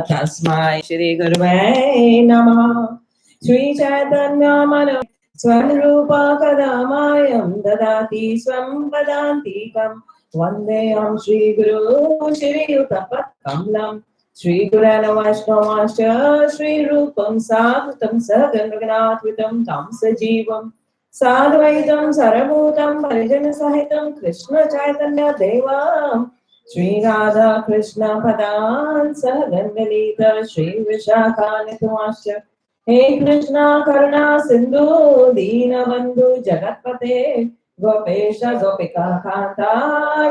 Tasmai Shri Gurave Namaha. Sri Chaitanya Mano Swarupa Kadamayam Dadati Swam Padantikam Vandeyam Shri Guru Shri Utapat Kamlam Shri Gurana Vaishnavasya Shri Rupam Sadhutam Sahagan Raghunathitam Tam Sajivam Sadvaitam Sarabhutam Parijana Sahitam Krishna Chaitanya Devam Shri Radha Krishna Padan Sahagangalita Shri Vishakhanitumasya Hey Krishna Karuna Sindhu Dina Bandhu Jagatpate Gopesha Gopika Kanta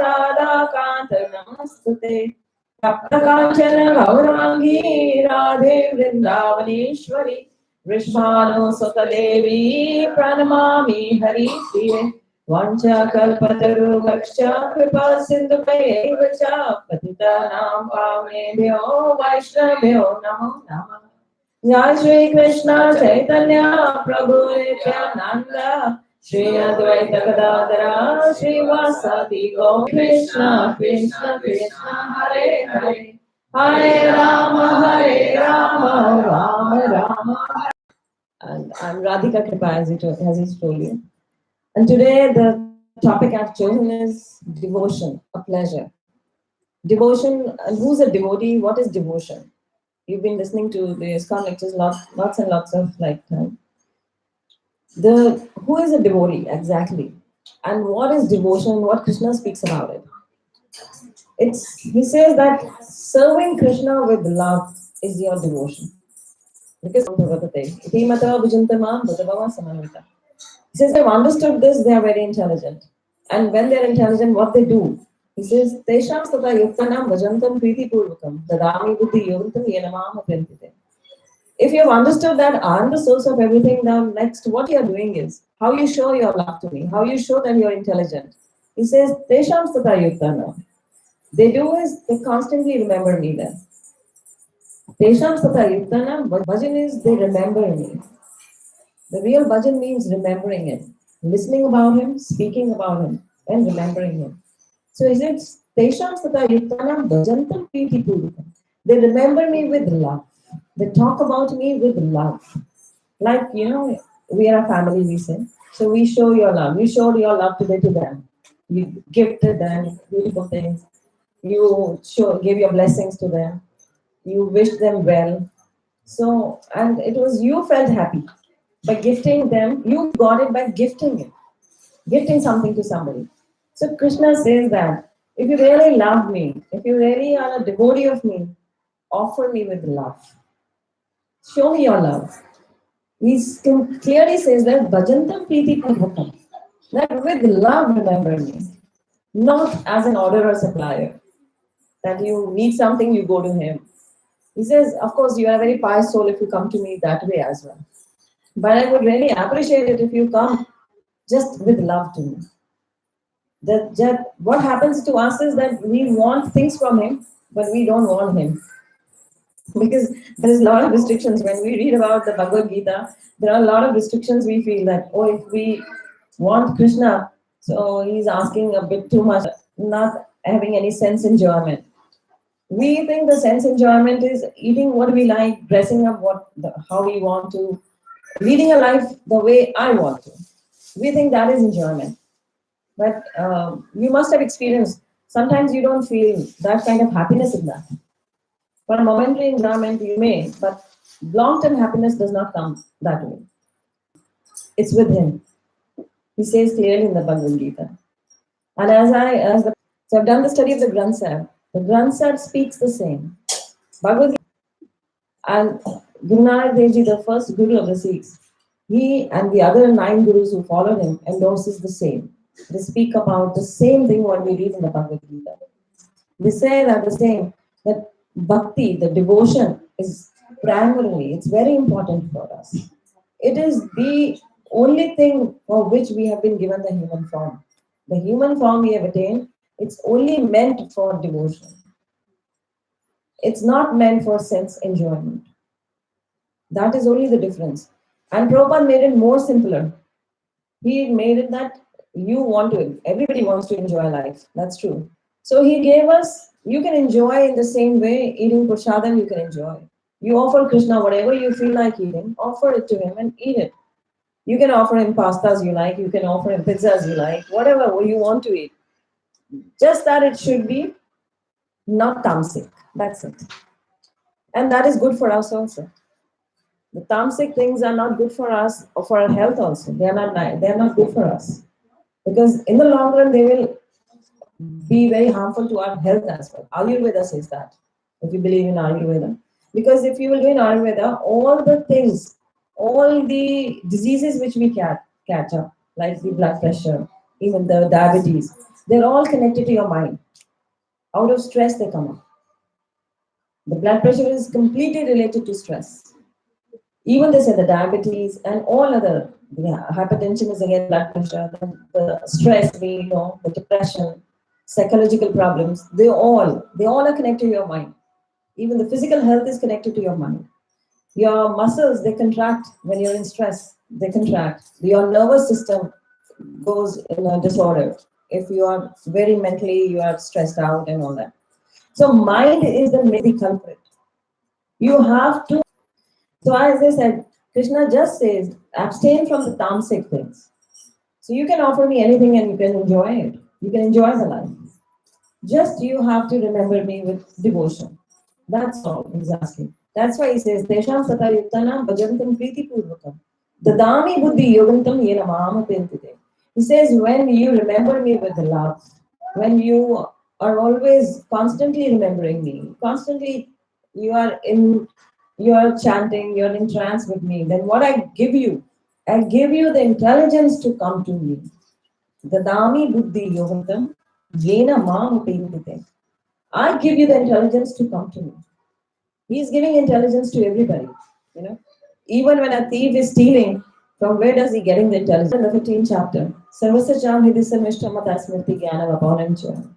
Radha Kanta Namastute Tapta Kanchana Gaurangi Radhe Vrindavaneshwari Vishvanu Sutadevi Pranamami Hari Priye Vancha Kalpataru Gaksha Kripa Sindhu Vacha Patitanam Pavnebhyo Vaishnavyo Namo Namah Jai Shri Krishna Chaitanya Prabhu Nityananda Shri Advaita Gadadhara Shri Vasadi Go Krishna Krishna Krishna Hare Hare Hare Rama Rama Rama. And I'm Radhika Kripa as he told you. And today the topic I've chosen is devotion, a pleasure. Devotion, and who's a devotee? What is devotion? You've been listening to the ISKCON lectures lots and lots of time. Who is a devotee exactly, and what is devotion? What Krishna speaks about it. He says that serving Krishna with love is your devotion. Because he says they've understood this, they are very intelligent. And when they're intelligent, what they do? He says, Tesham stata yuktanam vajantam priti purvakam dadami buddhi yogantam yenamam aprintite. If you have understood that I am the source of everything, now next what you are doing is how you show your love to me, how you show that you are intelligent. He says, Tesham stata yuktanam. They do is they constantly remember me then. Tesham stata yuktanam, bhajan is they remember me. The real bhajan means remembering him, listening about him, speaking about him, and remembering him. So he says, Tesham stata yuktanam bhajantam priti purvakam. They remember me with love. They talk about me with love. Like, we are a family, we say. So we show your love. You showed your love today to them. You gifted them beautiful things. You gave your blessings to them. You wished them well. So, and it was you felt happy. By gifting them, you got it by gifting it. Gifting something to somebody. So Krishna says that if you really love me, if you really are a devotee of me, offer me with love. Show me your love. He clearly says that bhajantam priti purvakam. That with love remember me. Not as an order or supplier. That you need something, you go to him. He says, of course, you are a very pious soul if you come to me that way as well. But I would really appreciate it if you come just with love to me. What happens to us is that we want things from him, but we don't want him. Because there is a lot of restrictions. When we read about the Bhagavad Gita, there are a lot of restrictions. We feel that, if we want Krishna, so he's asking a bit too much, not having any sense enjoyment. We think the sense enjoyment is eating what we like, dressing up how we want to, leading a life the way I want to. We think that is enjoyment. But you must have experienced, sometimes you don't feel that kind of happiness in that. For momentary enjoyment you may, but long-term happiness does not come that way. It's with him. He says clearly in the Bhagavad Gita. And so I've done the study of the Granth Sahib. The Granth Sahib speaks the same. Bhagavad Gita and Guru Nanak Dev Ji, the first Guru of the Sikhs, he and the other 9 Gurus who followed him endorses the same. They speak about the same thing what we read in the Bhagavad Gita. They say that the same, that bhakti, the devotion, is primarily, it's very important for us. It is the only thing for which we have been given the human form. The human form we have attained, it's only meant for devotion. It's not meant for sense enjoyment. That is only the difference. And Prabhupada made it more simpler. He made it that everybody wants to enjoy life. That's true. So he gave us You can enjoy in the same way, eating prasadam you can enjoy. You offer Krishna whatever you feel like eating, offer it to him and eat it. You can offer him pastas you like, you can offer him pizzas you like, whatever you want to eat. Just that it should be not tamasic. That's it. And that is good for us also. The tamasic things are not good for us or for our health also. They are not nice. They are not good for us. Because in the long run they will be very harmful to our health as well. Ayurveda says that, if you believe in Ayurveda. Because if you will do in Ayurveda, all the things, all the diseases which we catch up, like the blood pressure, even the diabetes, they're all connected to your mind. Out of stress they come up. The blood pressure is completely related to stress. Even they say the diabetes and all other, hypertension is again blood pressure, the stress, we know, the depression, psychological problems, they all are connected to your mind. Even the physical health is connected to your mind. Your muscles, they contract when you're in stress, they contract. Your nervous system goes in a disorder. If you are very mentally, you are stressed out and all that. So mind is the main culprit. You have to. So as I said, Krishna just says, abstain from the tamasic things. So you can offer me anything and you can enjoy it. You can enjoy the life. Just you have to remember me with devotion. That's all he's asking. That's why he says, Tesham satayuktana bhajantam priti purvakam. Dadami buddhi yogantam yena mahama pentite. He says, when you remember me with love, when you are always constantly remembering me, constantly you are in, you are chanting, you're in trance with me, then what I give you the intelligence to come to me. Dadami buddhi yogantam yena mahama pentite. I give you the intelligence to come to me. He's giving intelligence to everybody. You know, even when a thief is stealing, from where does he getting the intelligence? In the 15th chapter, Sarvasacham Hidisamishtramata Smriti Jnana Vapanancha.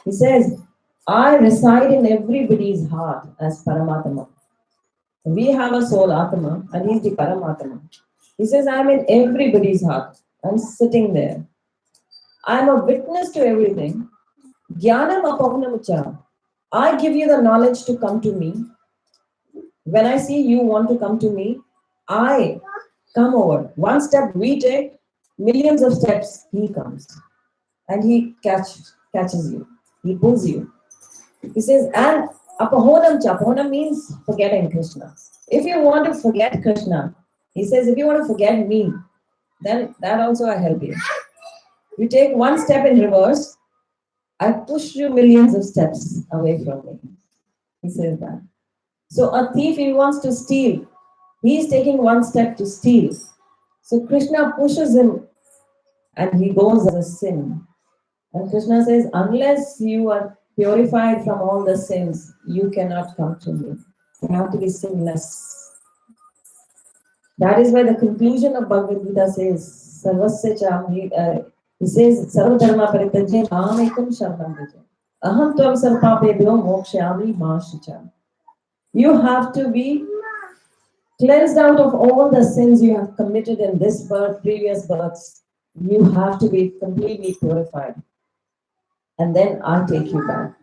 He says, I reside in everybody's heart as Paramatma. We have a soul Atma, and he's the Paramatma. He says, I'm in everybody's heart. I'm sitting there. I'm a witness to everything. Jnanam Apavanamucha. I give you the knowledge to come to me. When I see you want to come to me, I come over. One step we take, millions of steps he comes. And he catches you. He pulls you. He says, and apahonam cha. Apahonam means forgetting Krishna. If you want to forget Krishna, he says, if you want to forget me, then that also I help you. You take one step in reverse, I push you millions of steps away from me. He says that. So a thief, he wants to steal. He is taking one step to steal. So Krishna pushes him and he goes as a sin. And Krishna says, unless you are purified from all the sins, you cannot come to me. You have to be sinless. That is why the conclusion of Bhagavad Gita says, Sarvasya Cham, he says, Sarva Dharma Paritajya Mamekam Sharanam Vraja. Aham Tvam Sarvapapebhyo Mokshayami Ma Shricha. You have to be cleansed out of all the sins you have committed in this birth, previous births. You have to be completely purified. And then I'll take you back.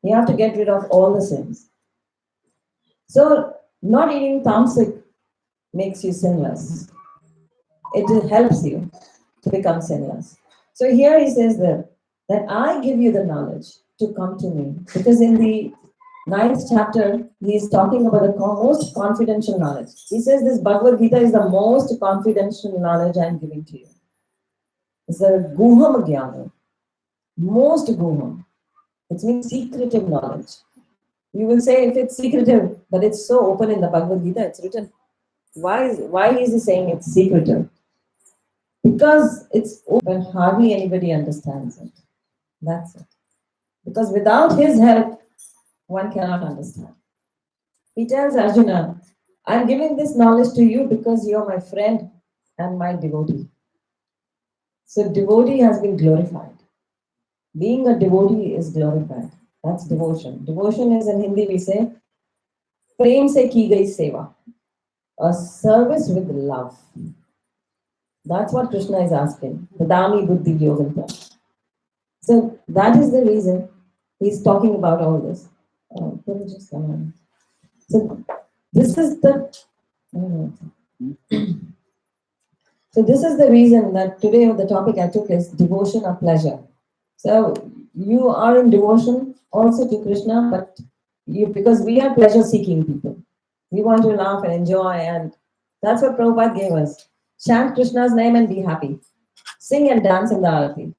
You have to get rid of all the sins. So, not eating tamasic makes you sinless. It helps you to become sinless. So here he says that I give you the knowledge to come to me. Because in the 9th chapter, he is talking about the most confidential knowledge. He says this Bhagavad Gita is the most confidential knowledge I am giving to you. It's the Guham Jnana. Most Guham. It means secretive knowledge. You will say if it's secretive, but it's so open in the Bhagavad Gita, it's written. Why is he saying it's secretive? Because it's open, hardly anybody understands it. That's it. Because without his help, one cannot understand. He tells Arjuna, I'm giving this knowledge to you because you're my friend and my devotee. So devotee has been glorified. Being a devotee is glorified. That's devotion. Devotion is, in Hindi we say, prem se ki gai seva. A service with love. That's what Krishna is asking. Dadami buddhi yoganta. So that is the reason He's talking about all this. Let me just come on. So this is the. So this is the reason that today the topic I took is devotion or pleasure. So you are in devotion also to Krishna, but because we are pleasure-seeking people. We want to laugh and enjoy, and that's what Prabhupada gave us. Chant Krishna's name and be happy. Sing and dance in the arati.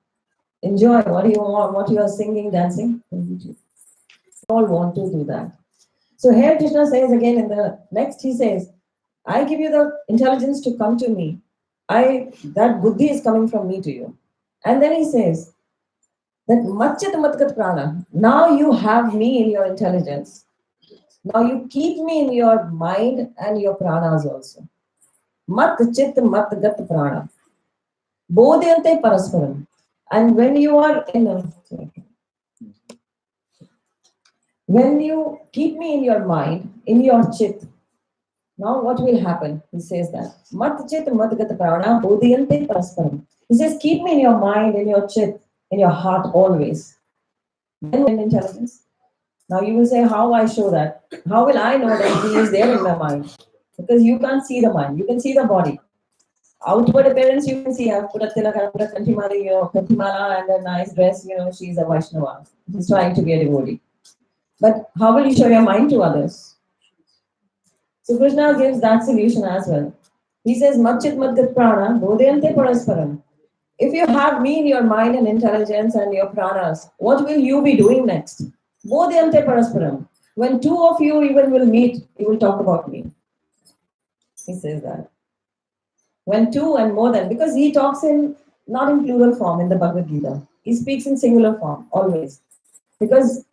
Enjoy what you want, what you are singing, dancing. We all want to do that. So here Krishna says again in the next, he says, I give you the intelligence to come to me. That buddhi is coming from me to you. And then he says that Machit Matgat Prana. Now you have me in your intelligence. Now you keep me in your mind and your pranas also. Mat Chit Mat Gat Prana. Bodhyante Parasparam. And when you are when you keep me in your mind, in your chit, now what will happen? He says that. Mat chit mat gat prana bodhiyante parasparam. He says, keep me in your mind, in your chit, in your heart always. Then in intelligence. Now you will say, how I show that? How will I know that he is there in my mind? Because you can't see the mind, you can see the body. Outward appearance, you can see, I've put a tilak, I've put a kanthimala, and a nice dress, she's a Vaishnava. She's trying to be a devotee. But how will you show your mind to others? So Krishna gives that solution as well. He says, Machit Madgat Prana, Bodhyante Parasparam. If you have me in your mind and intelligence and your pranas, what will you be doing next? Bodhyante Parasparam. When two of you even will meet, you will talk about me. He says that. When two and more than, because he talks not in plural form in the Bhagavad Gita. He speaks in singular form, always. Because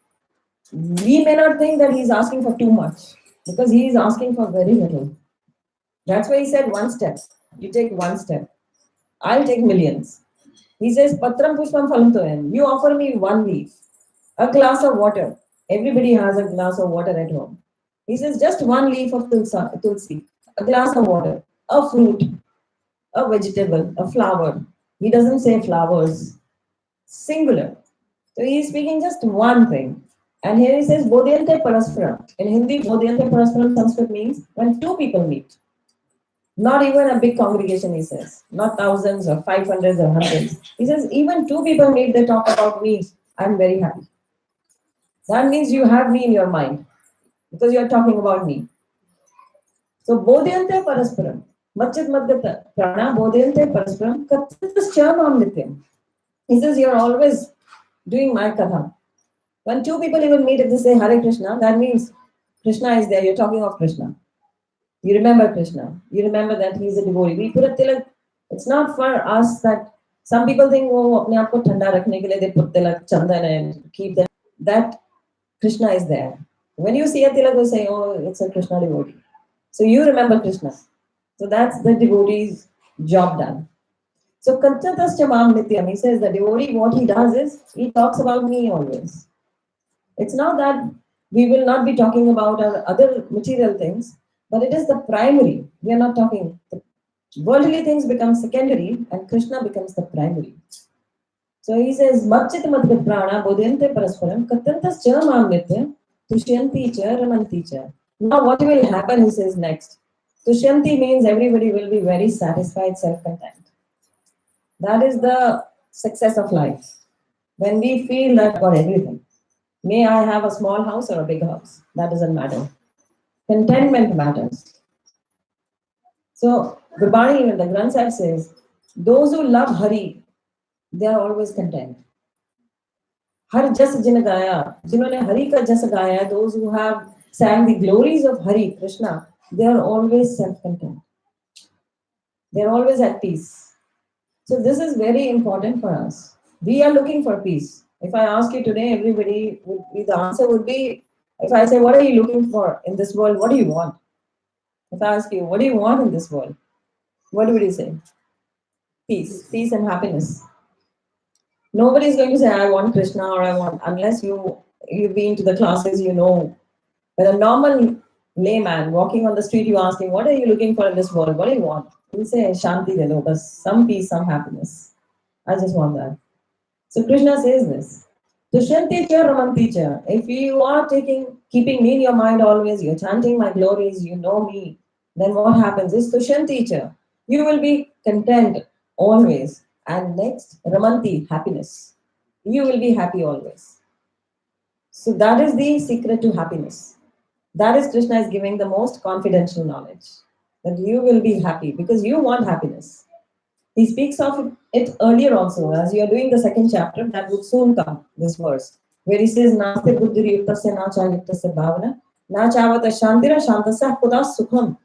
we may not think that he's asking for too much, because he is asking for very little. That's why he said one step. You take one step. I'll take millions. He says, Patram Pushpam Phalam Toyam. You offer me one leaf, a glass of water. Everybody has a glass of water at home. He says, just one leaf of tulsi, a glass of water, a fruit, a vegetable, a flower. He doesn't say flowers. Singular. So he is speaking just one thing. And here he says, Bodhyante Parasparam. In Hindi, Bodhyante Parasparam Sanskrit means when two people meet. Not even a big congregation, he says. Not thousands or 500s or hundreds. He says, even two people meet, they talk about me. I'm very happy. That means you have me in your mind. Because you're talking about me. So, Bodhyante Parasparam. Machit Madgata. Prana Bodhyante Parasparam. Katyatas Charmam Nityam. He says, you're always doing my katha. When two people even meet, if they say Hare Krishna, that means Krishna is there. You're talking of Krishna. You remember Krishna. You remember that he is a devotee. We put a tilak. It's not for us that some people think, oh, apne aap ko thanda rakhne ke liye they put tilak, chandan and keep them. That Krishna is there. When you see a tilak, you say, oh, it's a Krishna devotee. So you remember Krishna. So that's the devotee's job done. So Kanchatascha Mam Nityam, he says the devotee, what he does is, he talks about me always. It's not that we will not be talking about our other material things, but it is the primary. We are not talking. The worldly things become secondary and Krishna becomes the primary. So he says, Machit Madhya Prana Bodhyante Parasparam Katantas Cha Mam Nitya Tushyanti Cha Ramanti Cha. Now what will happen, he says next. Tushyanti means everybody will be very satisfied, self-content. That is the success of life. When we feel that got everything. May I have a small house or a big house? That doesn't matter. Contentment matters. So, Gurbani, even the Granth Sahib says, those who love Hari, they are always content. Har jas jin gaya, jinhone Hari ka jas gaya, those who have sang the glories of Hari, Krishna, they are always self-content. They are always at peace. So this is very important for us. We are looking for peace. If I ask you today, the answer would be, if I say, what are you looking for in this world? What do you want? If I ask you, what do you want in this world? What would you say? Peace. Peace and happiness. Nobody is going to say, I want Krishna or I want, unless you've been to the classes, you know. But a normal layman walking on the street, you ask him, what are you looking for in this world? What do you want? He'll say, Shanti de lo, some peace, some happiness. I just want that. So Krishna says this. Tushanti cha ramanti cha. If you are keeping me in your mind always, you're chanting my glories, you know me, then what happens is Tushanti cha. You will be content always. And next, ramanti, happiness. You will be happy always. So that is the secret to happiness. That is Krishna is giving the most confidential knowledge. That you will be happy because you want happiness. He speaks of it earlier also, as you are doing the second chapter, that would soon come, this verse, where he says, Naste buddhiri yuktasya na cha yuktasya bhavana, na chavata shantira shantasya kuda sukham.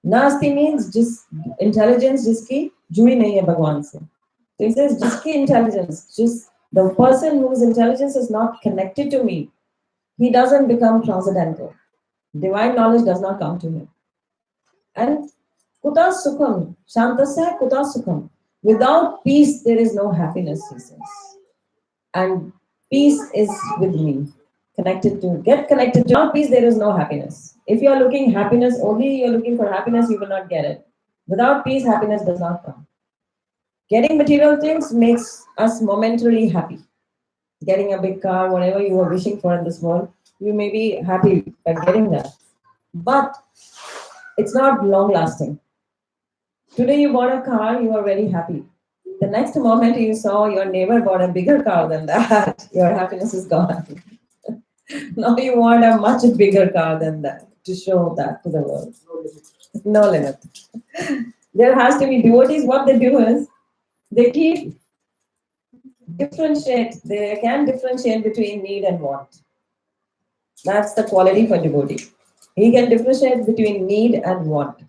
Nasti means just intelligence jiski judi nahi hai Bhagwan se. So he says, jiski intelligence, just the person whose intelligence is not connected to me, he doesn't become transcendental. Divine knowledge does not come to him. And kuta sukham, shantasya kuta sukham. Without peace, there is no happiness, he says. And peace is with me. Get connected to. Without peace, there is no happiness. If you are looking happiness, only you are looking for happiness, you will not get it. Without peace, happiness does not come. Getting material things makes us momentarily happy. Getting a big car, whatever you are wishing for in this world, you may be happy by getting that. But it's not long lasting. Today you bought a car, you are very happy. The next moment you saw your neighbor bought a bigger car than that, your happiness is gone. Now you want a much bigger car than that to show that to the world. No limit. There has to be devotees. What they do is they they can differentiate between need and want. That's the quality for devotee. He can differentiate between need and want.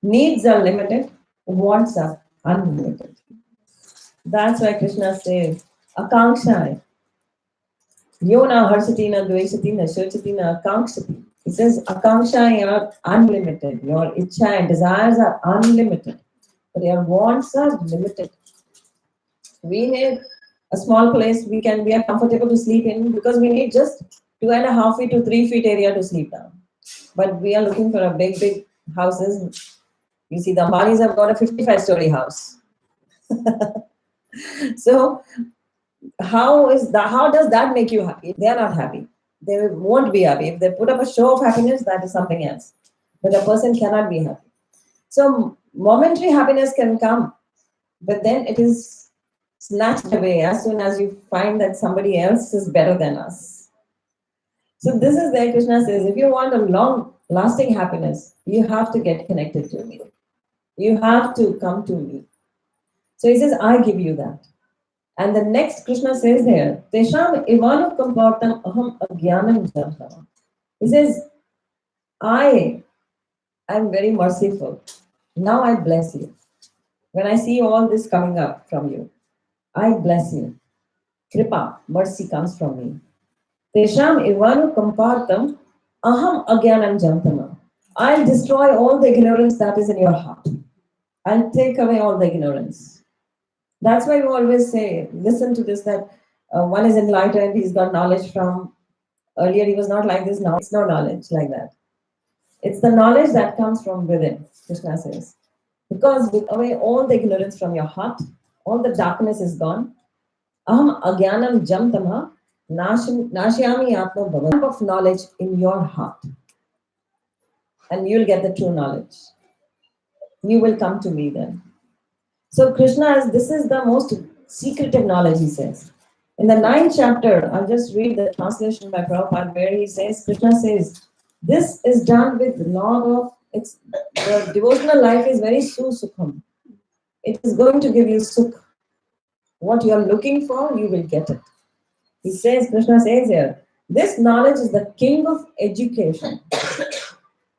Needs are limited, wants are unlimited. That's why Krishna says, Akanksha. Yona harsati na dveshati na shochati na akankshati. He says, Akanksha, you're unlimited. Your ichcha and desires are unlimited. But your wants are limited. We need a small place we are comfortable to sleep in because we need just 2.5 feet to 3 feet area to sleep down. But we are looking for a big houses. You see, the Ambanis have got a 55-story house. So how does that make you happy? They are not happy. They won't be happy. If they put up a show of happiness, that is something else. But a person cannot be happy. So momentary happiness can come, but then it is snatched away as soon as you find that somebody else is better than us. So this is where Krishna says, if you want a long lasting happiness, you have to get connected to me. You have to come to me. So he says, I give you that. And the next Krishna says here, Tesham ivanu kampartam aham agyanam jaham. He says, I am very merciful. Now I bless you. When I see all this coming up from you, I bless you. Kripa, mercy comes from me. Tesham ivanu kampartam aham agyanam jantama. I'll destroy all the ignorance that is in your heart. I'll take away all the ignorance. That's why we always say, listen to this, that one is enlightened, he's got knowledge from, earlier he was not like this, now it's no knowledge like that. It's the knowledge that comes from within, Krishna says. Because with away all the ignorance from your heart, all the darkness is gone. Aham agyanam jamtama nashyami atma bhavan. Of knowledge in your heart. And you'll get the true knowledge. You will come to me then. So this is the most secretive knowledge, he says. In the 9th chapter, I'll just read the translation by Prabhupada where he says, Krishna says, this is done with lot of, the devotional life is very sukham. It is going to give you sukh. What you are looking for, you will get it. He says, Krishna says here, this knowledge is the king of education.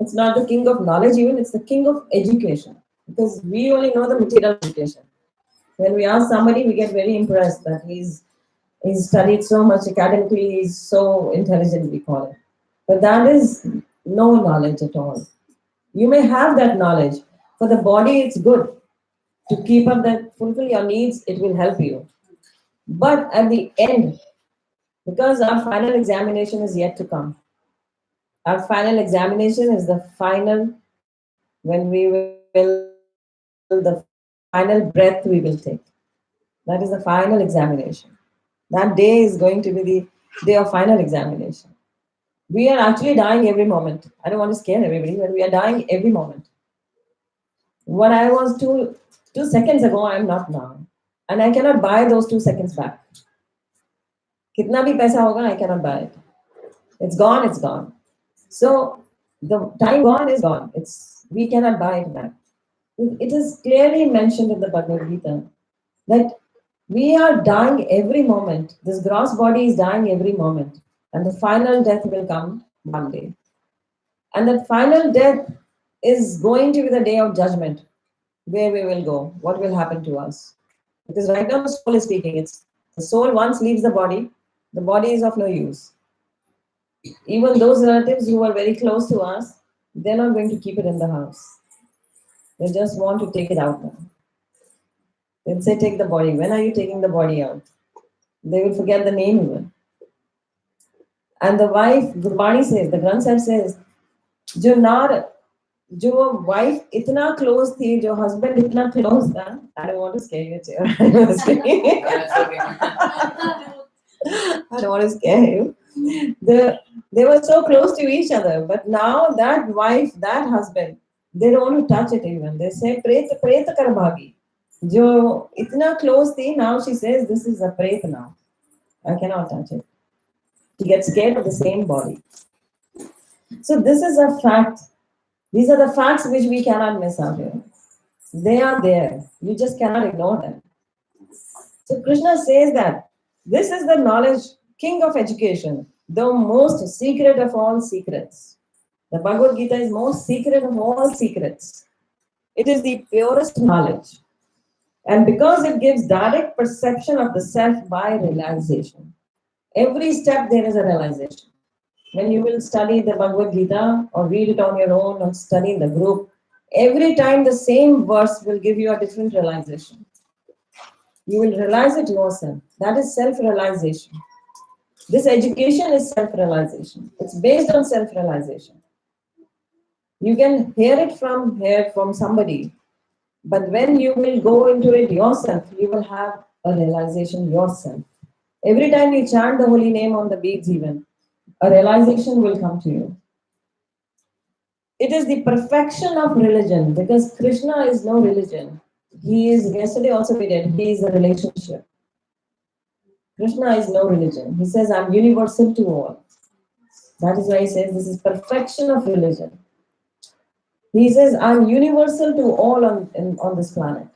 It's not the king of knowledge even, it's the king of education. Because we only know the material education. When we ask somebody, we get very impressed that he's studied so much academically, he's so intelligent, we call it. But that is no knowledge at all. You may have that knowledge. For the body, it's good. To keep up that, fulfill your needs, it will help you. But at the end, because our final examination is yet to come. Our final examination is the final, when we will, the final breath we will take. That is the final examination. That day is going to be the day of final examination. We are actually dying every moment. I don't want to scare everybody, but we are dying every moment. What I was 2 seconds ago, I am not now. And I cannot buy those 2 seconds back. Kitna bhi paisa hoga, I cannot buy it. It's gone, it's gone. So the time gone is gone. We cannot buy it back. It is clearly mentioned in the Bhagavad Gita that we are dying every moment. This gross body is dying every moment. And the final death will come one day. And that final death is going to be the day of judgment, where we will go, what will happen to us. Because right now the soul is speaking. It's the soul once leaves the body is of no use. Even those relatives who are very close to us, they're not going to keep it in the house. They just want to take it out now. They'll say, take the body. When are you taking the body out? They will forget the name even. And the wife, Gurbani says, the Granth Sahib says, जो wife इतना close थी, जो husband इतना close था. I don't want to scare you, I don't want to scare you. They were so close to each other, but now that wife, that husband, they don't want to touch it even. They say, Pret kar bhagi. Jo itna close thi, now she says, this is a pret now. I cannot touch it. She gets scared of the same body. So this is a fact. These are the facts which we cannot miss out here. They are there. You just cannot ignore them. So Krishna says that this is the knowledge, king of education, the most secret of all secrets. The Bhagavad Gita is most secret of all secrets. It is the purest knowledge. And because it gives direct perception of the self by realization. Every step there is a realization. When you will study the Bhagavad Gita or read it on your own or study in the group, every time the same verse will give you a different realization. You will realize it yourself. That is self-realization. This education is self-realization. It's based on self-realization. You can hear it from somebody, but when you will go into it yourself, you will have a realization yourself. Every time you chant the holy name on the beads even, a realization will come to you. It is the perfection of religion because Krishna is no religion. He is, yesterday also we did, he is a relationship. Krishna is no religion. He says, I'm universal to all. That is why he says this is perfection of religion. He says, I'm universal to all on this planet.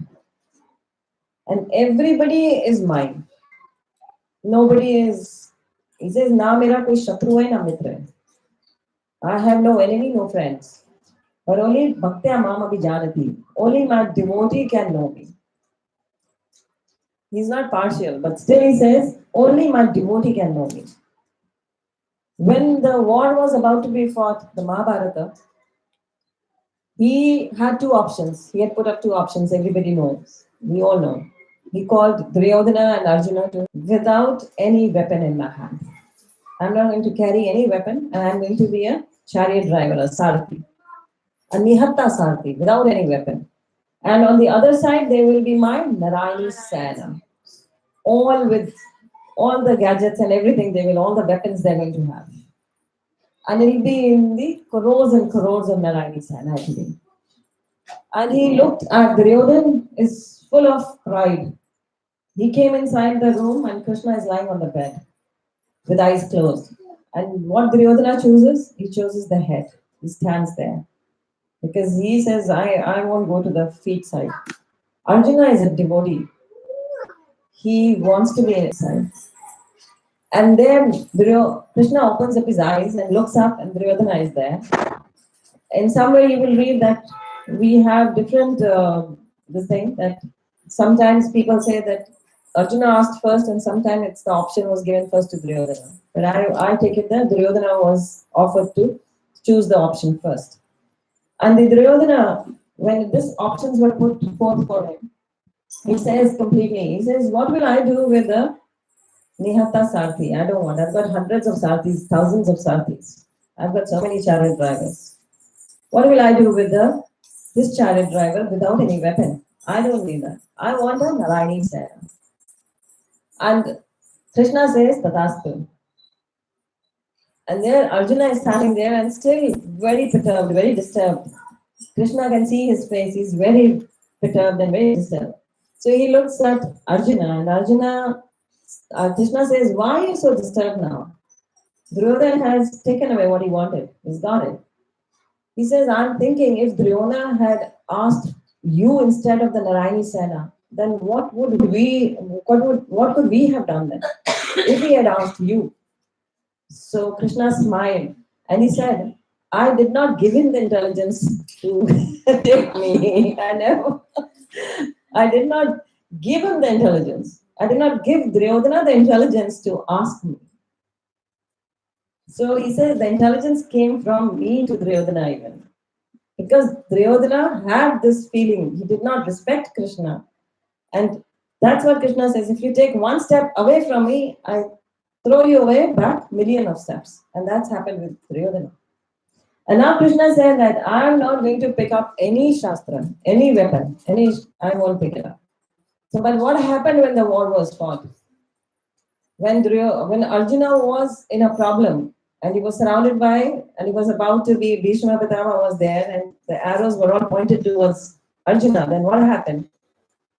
And everybody is mine. Nobody is, he says, na mera koi shatru hai, na mitra hai. I have no enemy, no friends. But only Bhaktya Mama Vijanati. Only my devotee can know me. He's not partial, but still he says, only my devotee can know me. When the war was about to be fought, the Mahabharata, he had two options. He had put up two options, everybody knows. We all know. He called Duryodhana and Arjuna to, without any weapon in my hand. I'm not going to carry any weapon and I'm going to be a chariot driver, a Sarathi. A Nihatta Sarathi, without any weapon. And on the other side, there will be my Narayani Sena. All with all the gadgets and everything, all the weapons they're going to have. And it'll be in the crores and crores of Narayani Sena, actually. And he looked at Duryodhana, is full of pride. He came inside the room and Krishna is lying on the bed with eyes closed. And what Duryodhana chooses? He chooses the head. He stands there. Because he says, I won't go to the feet side. Arjuna is a devotee. He wants to be inside. And then Krishna opens up his eyes and looks up and Duryodhana is there. In some way you will read that we have different, this thing that sometimes people say that Arjuna asked first and sometimes the option was given first to Duryodhana. But I take it that Duryodhana was offered to choose the option first. And the Duryodhana, when these options were put forth for him, he says completely, he says, what will I do with the Nihatta Sarathi? I don't want. I've got hundreds of Sarathis, thousands of Sarathis. I've got so many chariot drivers. What will I do with this chariot driver without any weapon? I don't need that. I want a Narayani Sena. And Krishna says, Tatastu. And there Arjuna is standing there and still very perturbed, very disturbed. Krishna can see his face, he's very perturbed and very disturbed. So he looks at Arjuna, and Krishna says, why are you so disturbed now? Duryodhana has taken away what he wanted, he's got it. He says, I'm thinking if Duryodhana had asked you instead of the Narayani Sena, then what could we have done then? If he had asked you. So Krishna smiled and he said, I did not give him the intelligence to take me. I did not give him the intelligence. I did not give Duryodhana the intelligence to ask me. So he says the intelligence came from me to Duryodhana even. Because Duryodhana had this feeling, he did not respect Krishna. And that's what Krishna says, if you take one step away from me, I throw you away back million of steps. And that's happened with Duryodhana. And now Krishna said that I'm not going to pick up any shastra, any weapon, I won't pick it up. So, but what happened when the war was fought? When Arjuna was in a problem and he was surrounded by, and he was about to be, Bhishma Pitama was there and the arrows were all pointed towards Arjuna, then what happened?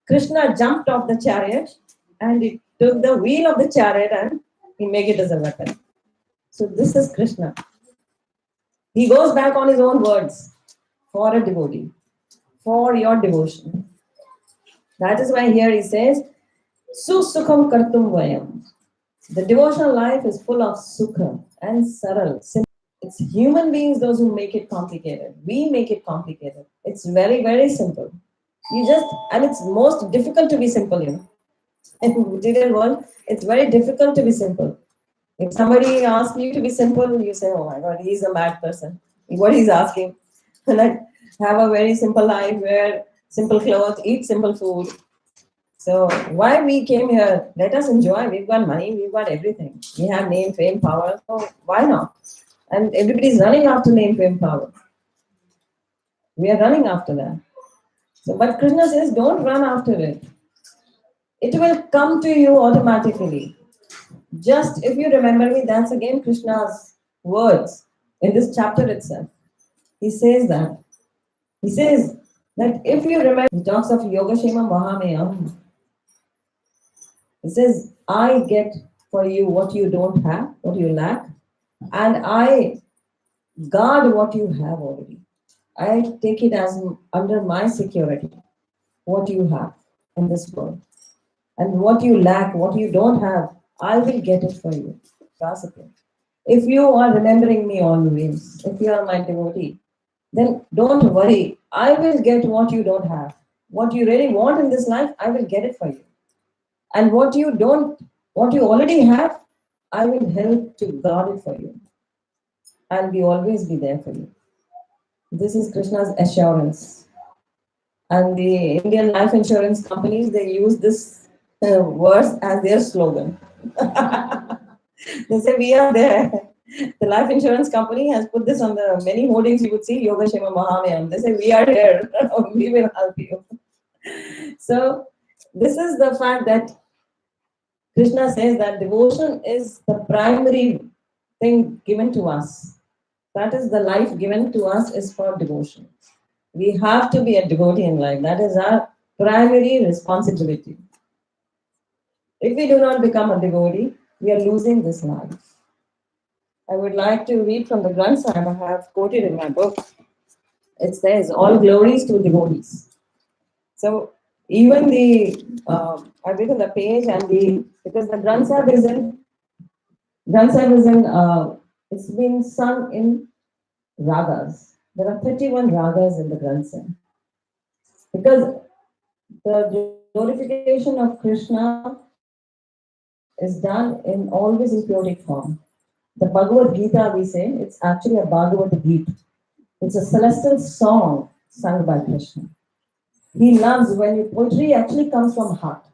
Krishna jumped off the chariot and he took the wheel of the chariot and he made it as a weapon. So this is Krishna. He goes back on his own words for a devotee, for your devotion. That is why here he says, Susukham kartum vayam. The devotional life is full of sukha and saral. It's human beings, those who make it complicated. We make it complicated. It's very, very simple. And it's most difficult to be simple, you know. In material world, it's very difficult to be simple. If somebody asks you to be simple, you say, oh my God, he's a mad person. What he's asking. Like, have a very simple life, wear simple clothes, eat simple food. So why we came here? Let us enjoy. We've got money, we've got everything. We have name, fame, power. So why not? And everybody's running after name, fame, power. We are running after that. So, but Krishna says, don't run after it. It will come to you automatically. Just if you remember me, that's again Krishna's words in this chapter itself. He says that. He says that if you remember, he talks of Yogashema Mahamayam. He says, I get for you what you don't have, what you lack, and I guard what you have already. I take it as under my security, what you have in this world. And what you lack, what you don't have, I will get it for you. If you are remembering me always, if you are my devotee, then don't worry. I will get what you don't have. What you really want in this life, I will get it for you. And what you already have, I will help to guard it for you. I'll always be there for you. This is Krishna's assurance. And the Indian life insurance companies, they use this verse as their slogan. They say, we are there. The life insurance company has put this on the many hoardings you would see, Yogashema Mahamayam. They say, we are here. We will help you. So this is the fact that Krishna says that devotion is the primary thing given to us. That is the life given to us is for devotion. We have to be a devotee in life. That is our primary responsibility. If we do not become a devotee, we are losing this life. I would like to read from the Granth Sahib I have quoted in my book. It says, all glories to devotees. So even I've written the page because the Granth Sahib it's been sung in ragas. There are 31 ragas in the Granth Sahib. Because the glorification of Krishna is done always in poetic form. The Bhagavad Gita, we say, it's actually a Bhagavad Gita. It's a celestial song sung by Krishna. He loves when poetry actually comes from heart.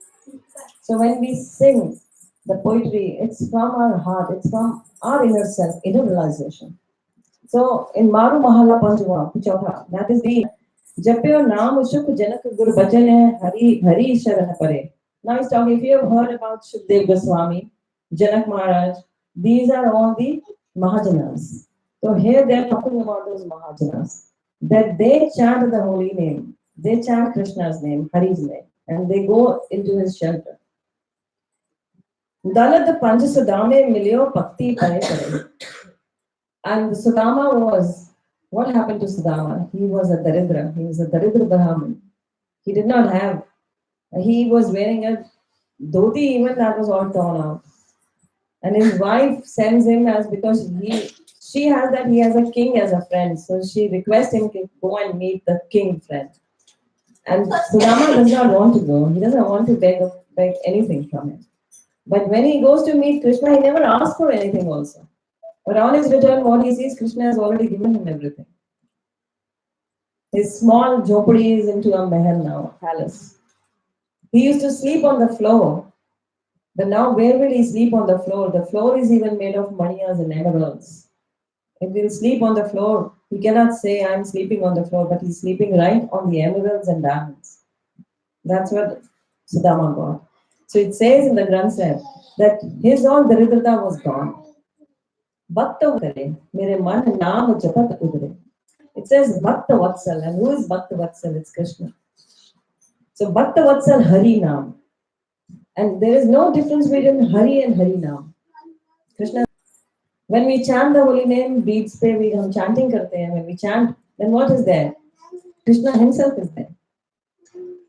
So when we sing the poetry, it's from our heart, it's from our inner self, inner realization. So in Maru Mahala Panchava, that is the Japyo Naam Shuk Janak Guru Bhajan Hari Sharan Pare. Now he's talking, if you have heard about Shukdev Goswami, Janak Maharaj. These are all the Mahajanas. So here they are talking about those Mahajanas. That they chant the holy name. They chant Krishna's name, Hari's name. And they go into his shelter. Dalad Panch Sudame Milio Bhakti Pare Pare. And Sudama was, what happened to Sudama? He was a Daridra. He was a Daridra Brahmin. He did not have, he was wearing a dhoti, even that was all torn out. And his wife sends him as because she has that he has a king as a friend. So she requests him to go and meet the king friend. And Sudama does not want to go. He doesn't want to beg anything from him. But when he goes to meet Krishna, he never asks for anything also. But on his return, what he sees, Krishna has already given him everything. His small jhopadi is into a mahal now, palace. He used to sleep on the floor. But now where will he sleep on the floor? The floor is even made of maniyas and emeralds. If he'll sleep on the floor, he cannot say, I'm sleeping on the floor, but he's sleeping right on the emeralds and diamonds. That's what Sudama got. So it says in the Granth Sahib that his all daridrata was gone. Bhakta Vatsal, mere man naam japat udre. It says Bhakta Vatsal, and who is Bhakta Vatsal? It's Krishna. So Bhakta Vatsal Hari Naam. And there is no difference between Hari and Hari Naam. Krishna. When we chant the holy name, beats pe we hum chanting karte hain. When we chant, then what is there? Krishna himself is there.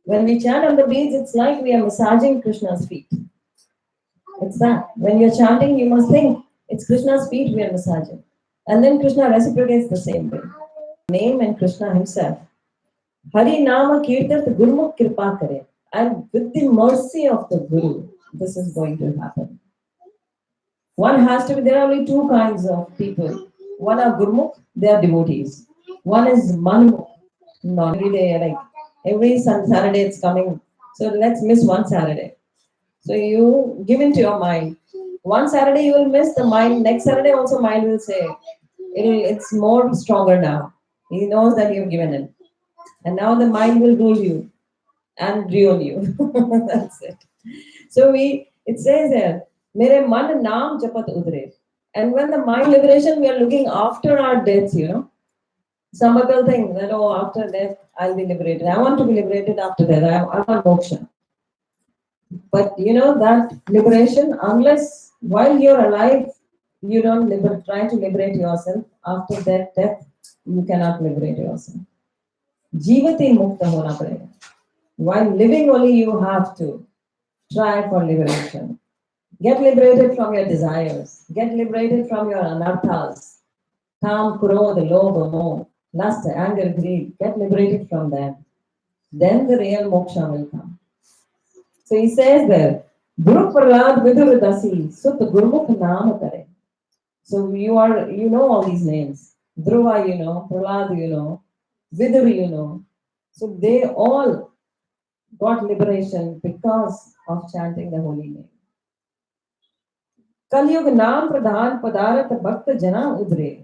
When we chant on the beads, it's like we are massaging Krishna's feet. It's that. When you're chanting, you must think it's Krishna's feet we are massaging. And then Krishna reciprocates the same way. Name and Krishna himself. Hari Nama Kirtat Gurmukh Kripa Kare. And with the mercy of the Guru, this is going to happen. One has to be, there are only two kinds of people. One are Gurmukh, they are devotees. One is Manmukh. Not every day, like every Saturday it's coming. So let's miss one Saturday. So you give into your mind. One Saturday you will miss the mind. Next Saturday also mind will say, it's more stronger now. He knows that you've given it. And now the mind will rule you and ruin you. That's it. So it says there, Mere man naam japat udre. And when the mind liberation, we are looking after our deaths, Some people think that, after death, I'll be liberated. I want to be liberated after death. I want moksha. But that liberation, unless while you're alive, you don't try to liberate yourself. After death, you cannot liberate yourself. Jivati mukta hona padega. While living only, you have to try for liberation. Get liberated from your desires. Get liberated from your anarthas. Kam, krodha, lobha, moh, lust, anger, greed. Get liberated from them. Then the real moksha will come. So he says there, Guru Prahlad Vidur Dasi, Sut Gurmukh Naam Kare. So you know all these names. Dhruva you know, Prahlad you know, Vidur you know. So they all got liberation because of chanting the holy name. Kalyug Naam Pradhan Padarat Bhakta Jana Udre.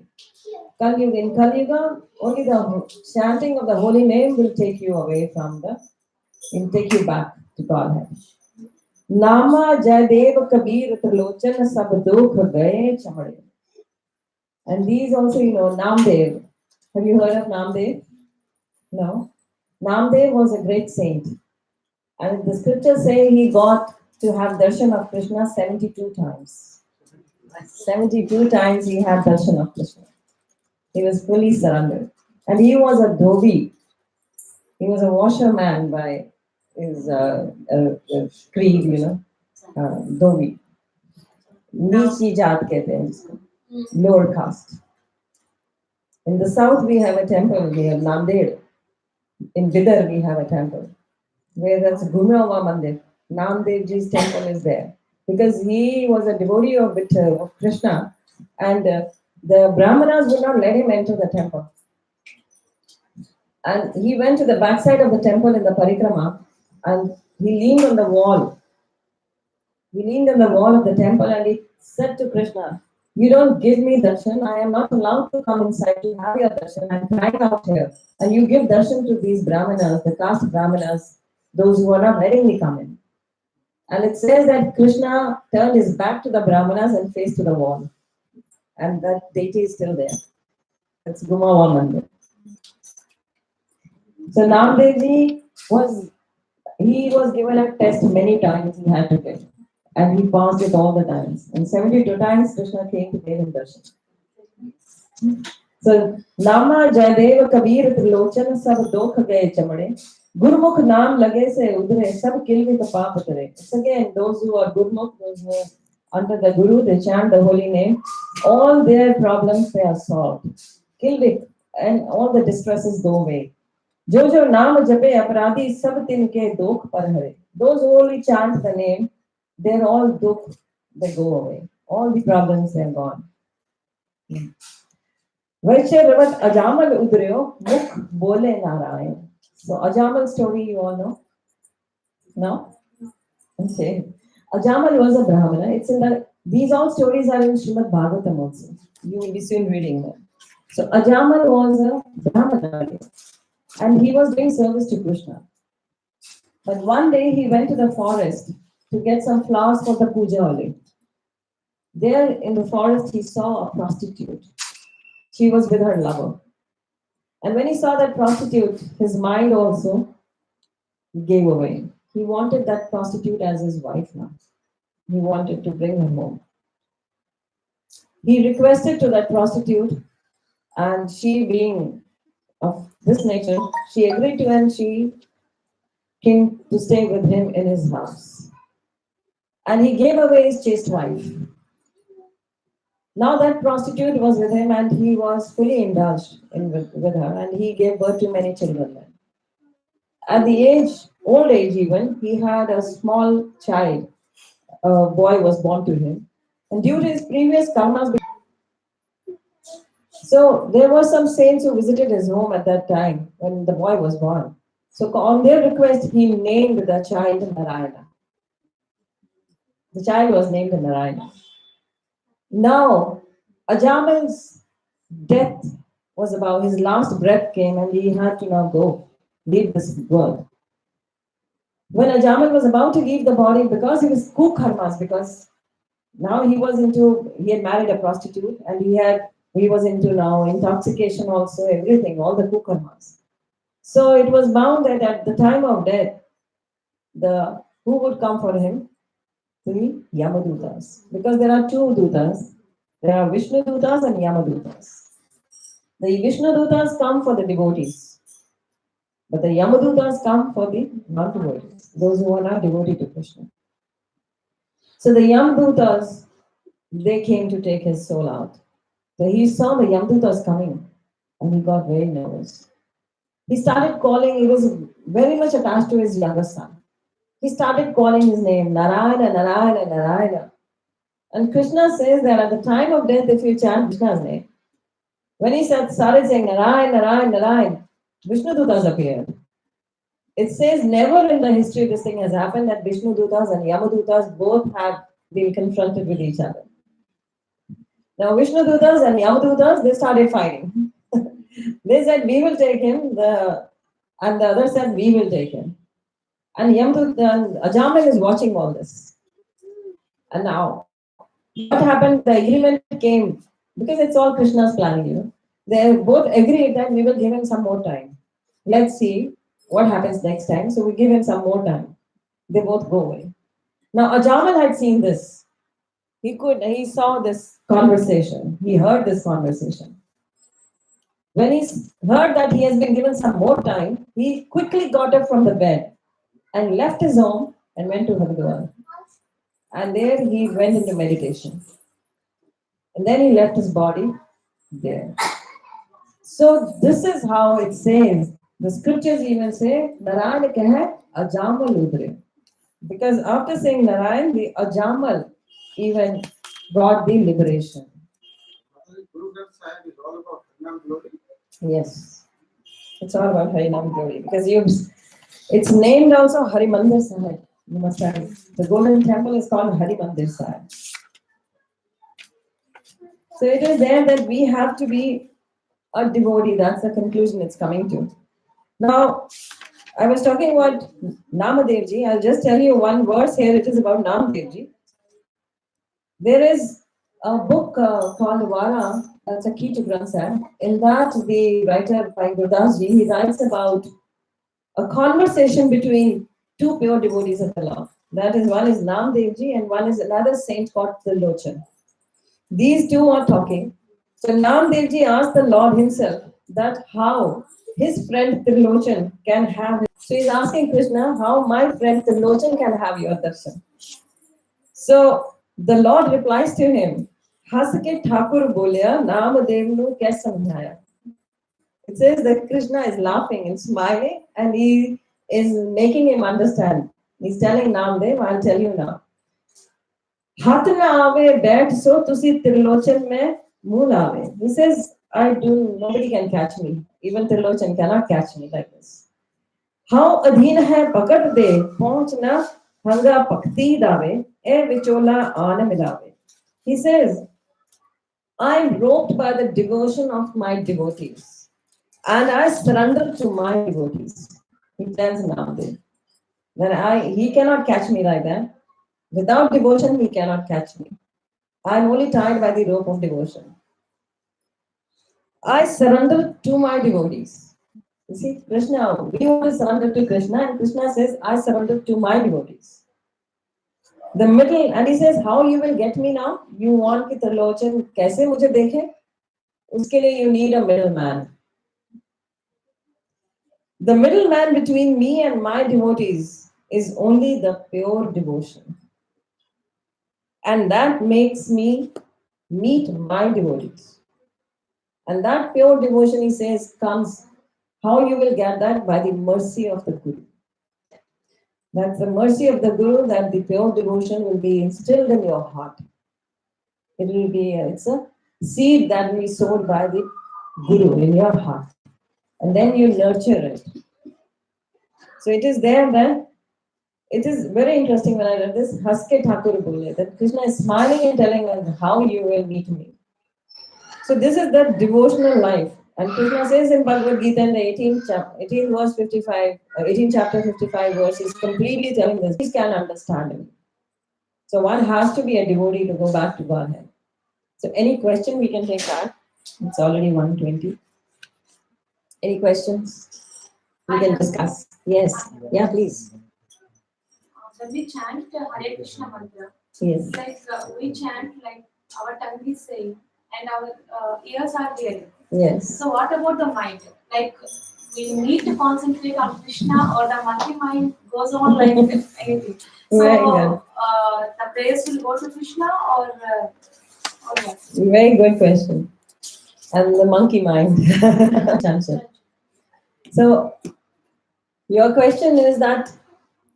Kalyug, in Kalyuga, only the chanting of the holy name will take you away from will take you back to Godhead. Nama Jayadev Kabir Trilochan Sab Dukh Gaye Chamade. And these also, Namdev. Have you heard of Namdev? No. Namdev was a great saint. And the scriptures say he got to have darshan of Krishna 72 times. 72 times he had darshan of Krishna. He was fully surrendered. And he was a dhobi. He was a washerman by his creed, dhobi. Nichi jaat kehte hain jisko. Lower caste. In the south we have a temple, we have Nanded. In Bidar we have a temple. Where that's Gumrava Mandir. Namdev Ji's temple is there. Because he was a devotee of Krishna, and the Brahmanas would not let him enter the temple. And he went to the backside of the temple in the parikrama, and he leaned on the wall. He leaned on the wall of the temple and he said to Krishna, you don't give me darshan, I am not allowed to come inside to have your darshan. I'm crying out here. And you give darshan to these Brahmanas, the caste Brahmanas, those who are not letting me come in. And it says that Krishna turned his back to the Brahmanas and faced to the wall. And that deity is still there. That's Gumawa Mandir. So Namdevji was given a test many times he had to take. And he passed it all the times. And 72 times Krishna came to give him darshan. So Nama Jayadeva Kabir Trilochan Sab Dokh Gaye Chamade. Gurmukh Naam Lage Se Udre Sab Kilvi Paap Tare. It's again those who are Gurmukh, those who are under the Guru, they chant the holy name, all their problems they are solved. Kilvik and all the distresses go away. जो जो नाम जपे अपराधी सब तिनके दुख पर हरे. Those who only chant the name, they're all dukh, they go away. All the problems are gone. Vaishya Ravat Ajamal Udryo, Mukh Bole Narayan. So Ajamal story you all know? No? Okay. Ajamal was a Brahmana. These all stories are in Srimad Bhagavatam also. You will be soon reading them. So Ajamal was a Brahmana and he was doing service to Krishna. But one day he went to the forest to get some flowers for the puja only. There in the forest he saw a prostitute. She was with her lover. And when he saw that prostitute, his mind also gave away. He wanted that prostitute as his wife now. He wanted to bring her home. He requested to that prostitute, and she being of this nature, she agreed to and she came to stay with him in his house. And he gave away his chaste wife. Now that prostitute was with him and he was fully indulged with her and he gave birth to many children. At the old age even, he had a small child. A boy was born to him. And due to his previous karmas, so there were some saints who visited his home at that time when the boy was born. So on their request, he named the child Narayana. The child was named Narayana. Now, Ajamal's death was about, his last breath came and he had to now go, leave this world. When Ajamal was about to leave the body, because he was kukarmas, because now he had married a prostitute and he was into now intoxication also, everything, all the kukarmas. So it was bound that at the time of death, who would come for him? The Yamadutas. Because there are two Dutas. There are Vishnu Dutas and Yamadutas. The Vishnu Dutas come for the devotees. But the Yamadutas come for the non-devotees. Those who are not devoted to Krishna. So the Yamadutas, they came to take his soul out. So he saw the Yamadutas coming and he got very nervous. He started calling, he was very much attached to his younger son. He started calling his name, Narayana, Narayana, Narayana. And Krishna says that at the time of death, if you chant Krishna's name, when he started saying Narayana, Narayana, Narayana, Vishnu Dutas appeared. It says never in the history this thing has happened that Vishnu Dutas and Yamadutas both have been confronted with each other. Now Vishnu Dutas and Yamadutas, they started fighting. They said, we will take him, and the other said, we will take him. And Ajamal is watching all this. And now, what happened? The agreement came, because it's all Krishna's planning, They both agreed that we will give him some more time. Let's see what happens next time. So we give him some more time. They both go away. Now, Ajamal had seen this. He saw this conversation. He heard this conversation. When he heard that he has been given some more time, he quickly got up from the bed and left his home and went to Haridwar. And there he went into meditation. And then he left his body there. So this is how it says. The scriptures even say, Narayana kaha Ajamal udre. Because after saying Narayan, the Ajamal even got the liberation. Guru Granth Sahib is all about Harinam glory. Yes. It's all about Harinam glory. Because it's named also Harimandir Sahib. You must have. The Golden Temple is called Harimandir Sahib. So it is there that we have to be a devotee. That's the conclusion it's coming to. Now, I was talking about Namadevji. I'll just tell you one verse here. It is about Namadevji. There is a book called Vara, that's a key to Granth Sahib. In that, the writer Bhai Gurdas Ji, he writes about a conversation between two pure devotees of the Lord. That is, one is Namdev Ji and one is another saint called Trilochan. These two are talking. So Namdev Ji asked the Lord himself that how his friend Trilochan can have. So he's asking Krishna how my friend Trilochan can have your darshan. So the Lord replies to him, हंस के ठाकुर बोलिया नामदेव नु क्या समझाया. It says that Krishna is laughing and smiling and he is making him understand. He's telling Namdev, I'll tell you now. हाथ ना आवे बैठ सो तुसी त्रिलोचन में मुंह लावे. He says, nobody can catch me. Even Trilochan cannot catch me like this. How अधीन है पकड़ दे पहुंचना हंगा पक्ति दावे ए विचोला आन मिलावे. He says, I'm roped by the devotion of my devotees and I surrender to my devotees. He tells Namdev that he cannot catch me like that. Without devotion, he cannot catch me. I'm only tied by the rope of devotion. I surrender to my devotees. You see, Krishna, we want to surrender to Krishna, and Krishna says, I surrender to my devotees. The middle, and he says, how you will get me now? You want कि त्रिलोचन कैसे मुझे देखे? उसके लिए you need a middleman. The middleman between me and my devotees is only the pure devotion. And that makes me meet my devotees. And that pure devotion, he says, comes, how you will get that? By the mercy of the Guru. That's the mercy of the Guru, that the pure devotion will be instilled in your heart. It will be, it's a seed that will be sowed by the Guru in your heart. And then you nurture it. So it is there that, it is very interesting when I read this, Haske Thakur Bole, that Krishna is smiling and telling us how you will meet me. So this is the devotional life. And Krishna says in Bhagavad Gita in the 18th verse 55, 18 chapter 55 verse, he's completely telling this. Please can understand him. So one has to be a devotee to go back to Godhead. So any question we can take that. It's already 1:20. Any questions? We can discuss. Yes. Yeah, please. When we chant Hare Krishna mantra, Yes. like we chant like our tongue is saying and our ears are hearing. Yes. So what about the mind? Like we need to concentrate on Krishna, or the monkey mind goes on like anything. So Very good. The prayers will go to Krishna or what? Very good question. And the monkey mind. Answer. So your question is that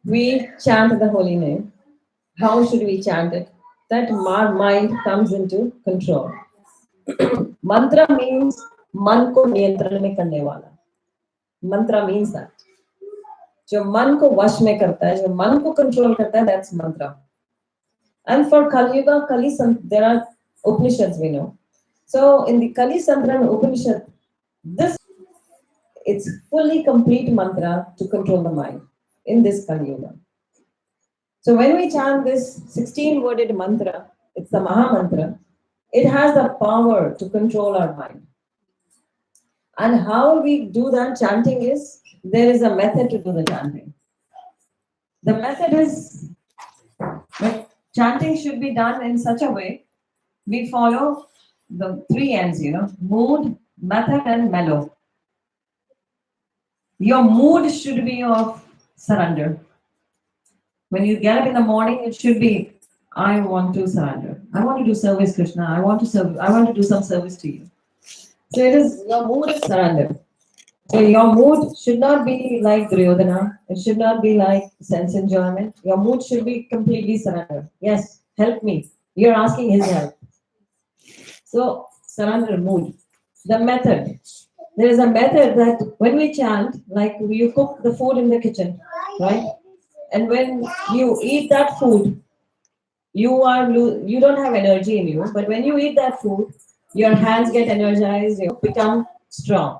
we chant the holy name. How should we chant it? That our mind comes into control. Mantra means मन को नियंत्रण में करने वाला. Mantra means that. जो मन को वश में करता है, जो मन को control करता है, that's mantra. And for Kali Yuga, there are Upanishads we know. So in the Kali Sandran Upanishad, it's fully complete mantra to control the mind in this Kali Yuga. So when we chant this 16-worded mantra, it's the Maha Mantra, it has the power to control our mind. And how we do that chanting is, there is a method to do the chanting. The method is, chanting should be done in such a way, we follow the 3 M's, mood, method and mellow. Your mood should be of surrender. When you get up in the morning, it should be, I want to surrender. I want to do service, Krishna. I want to do some service to you. So it is, your mood is surrender. So your mood should not be like Duryodhana. It should not be like sense enjoyment. Your mood should be completely surrender. Yes, help me. You're asking his help. So surrender mood. The method. There is a method that when we chant, like you cook the food in the kitchen, right? And when you eat that food, you don't have energy in you. But when you eat that food, your hands get energized, you become strong.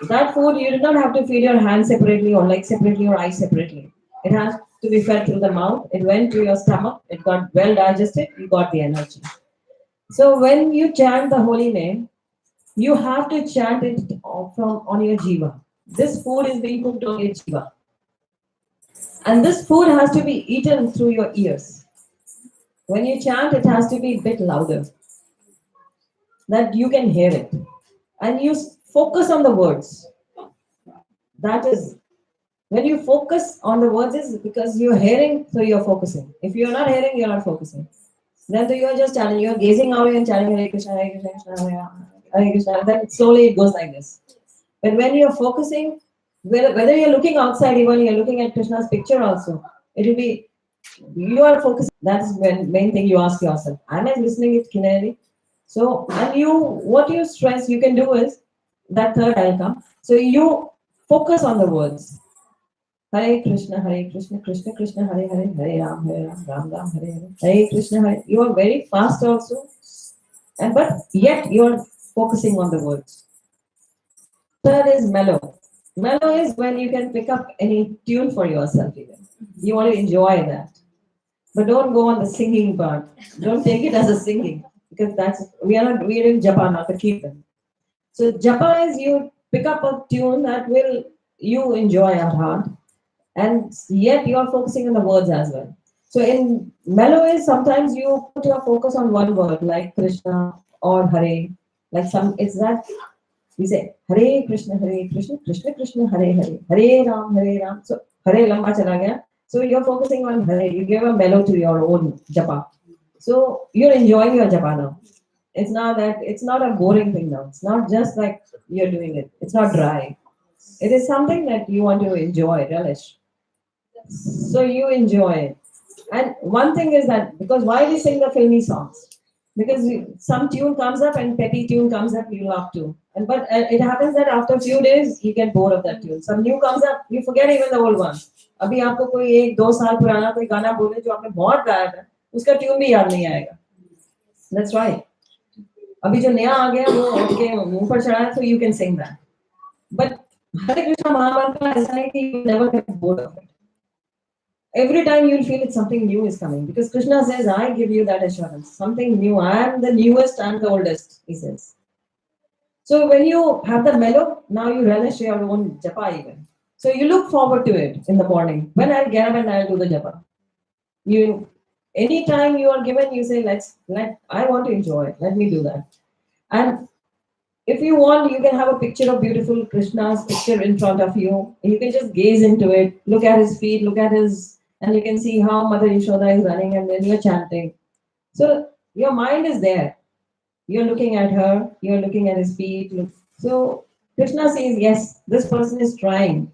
That food you do not have to feed your hand separately or leg separately or eye separately. It has to be fed through the mouth. It went to your stomach. It got well digested. You got the energy. So when you chant the holy name, you have to chant it from on your jiva. This food is being cooked on your jiva, and this food has to be eaten through your ears. When you chant, it has to be a bit louder, that you can hear it, and you focus on the words. That is when you focus on the words is because you're hearing, so you're focusing. If you're not hearing, you're not focusing. Then you're just chanting, you're gazing out and chanting Hare Krishna, Hare Krishna, Krishna Hare Rama, Hare Krishna. Then slowly it goes like this. But when you're focusing, whether you're looking outside, even you're looking at Krishna's picture also, it will be you are focusing. That's when main thing you ask yourself. Am I listening it clearly? So and you what you stress you can do is that third I'll come. So you focus on the words. Hare Krishna, Krishna Krishna, Hare Hare, Ram Ram, Hare Hare, Hare Krishna, Hare. You are very fast also, and but yet you are focusing on the words. Third is mellow. Mellow is when you can pick up any tune for yourself even. You want to enjoy that. But don't go on the singing part. Don't take it as a singing. Because we are in japa, not the kirtan. So japa is you pick up a tune that will you enjoy at heart. And yet you are focusing on the words as well. So in mellow is sometimes you put your focus on one word like Krishna or Hare. Like it's that we say Hare Krishna, Krishna Krishna, Hare Hare, Hare Ram. So Hare lamba chala gaya. So you're focusing on Hare. You give a mellow to your own japa. So you're enjoying your japa now. It's not a boring thing now. It's not just like you're doing it. It's not dry. It is something that you want to enjoy, relish. So you enjoy it. And one thing is that because why we sing the filmy songs? Because some tune comes up and peppy tune comes up, you love to. But it happens that after a few days you get bored of that tune. Some new comes up, you forget even the old one. अभी आपको कोई 1-2 साल पुराना कोई गाना बोले जो आपने बहुत गाया था, उसका ट्यून भी याद नहीं आएगा. That's right. अभी जो नया आ गया वो आपके मुंह पर चढ़ा है, so you can sing that. But Hare Krishna Mahamantra ऐसा है कि you never get bored of it. Every time you'll feel it, something new is coming. Because Krishna says, I give you that assurance. Something new. I am the newest and the oldest, he says. So when you have the mellow, now you relish your own japa even. So you look forward to it in the morning. When I'll get up and I'll do the japa. Anytime you are given, you say, I want to enjoy it. Let me do that. And if you want, you can have a picture of beautiful Krishna's picture in front of you. You can just gaze into it, look at his feet, and you can see how Mother Yashoda is running and then you're chanting. So your mind is there. You're looking at her, you're looking at his feet. So Krishna says, yes, this person is trying.